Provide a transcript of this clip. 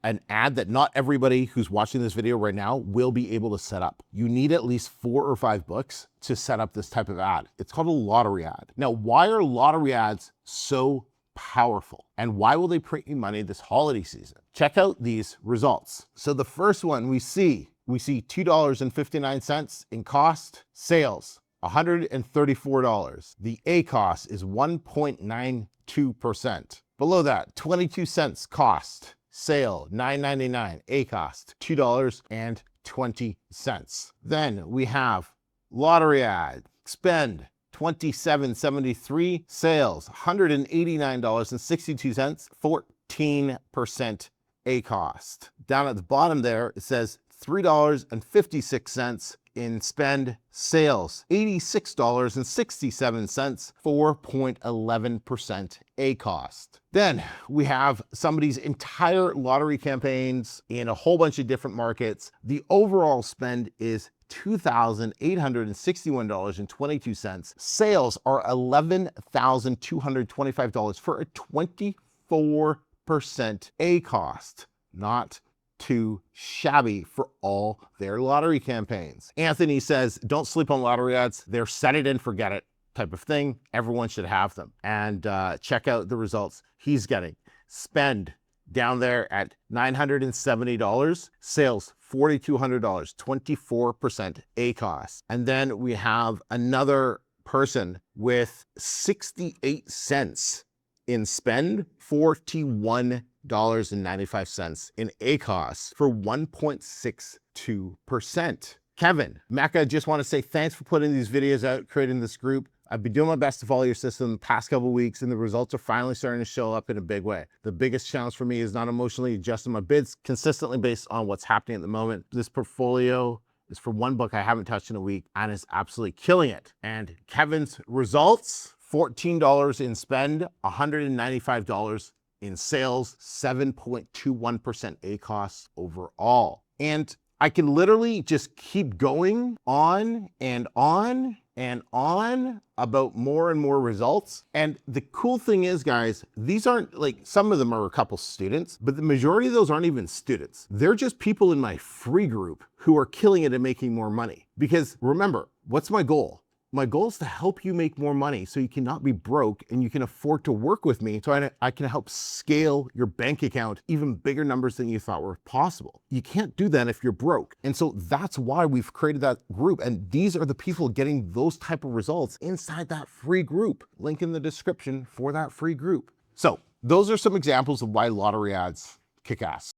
an ad that not everybody who's watching this video right now will be able to set up. You need at least 4 or 5 books to set up this type of ad. It's called a lottery ad. Now, why are lottery ads so powerful? And why will they print you money this holiday season? Check out these results. So the first one we see $2.59 in cost, sales, $134. The A cost is 1.92%. Below that, 22 cents cost, sale, $9.99, A cost, $2.20. Then we have lottery ad, spend, $27.73, sales, $189.62, 14% A cost. Down at the bottom there, it says $3.56 in spend, sales, $86.67, 4.11% A cost. Then we have somebody's entire lottery campaigns in a whole bunch of different markets. The overall spend is $2,861.22. Sales are $11,225 for a 24% A cost. Not too shabby for all their lottery campaigns. Anthony says, don't sleep on lottery ads. They're set it and forget it type of thing. Everyone should have them. And check out the results he's getting. Spend down there at $970, sales $4,200, 24% A cost. And then we have another person with 68 cents in spend, $41.95 in A cost for 1.62%. Kevin, Mecca, just want to say thanks for putting these videos out, creating this group. I've been doing my best to follow your system the past couple of weeks, and the results are finally starting to show up in a big way. The biggest challenge for me is not emotionally adjusting my bids consistently based on what's happening at the moment. This portfolio is for one book I haven't touched in a week and is absolutely killing it. And Kevin's results, $14 in spend, $195 in sales, 7.21% A costs overall. And I can literally just keep going on and on and on about more and more results. And the cool thing is, guys, these aren't like, some of them are a couple students, but the majority of those aren't even students. They're just people in my free group who are killing it and making more money. Because remember, what's my goal? My goal is to help you make more money so you cannot be broke and you can afford to work with me so I can help scale your bank account even bigger numbers than you thought were possible. You can't do that if you're broke. And so that's why we've created that group. And these are the people getting those type of results inside that free group. Link in the description for that free group. So those are some examples of why lottery ads kick ass.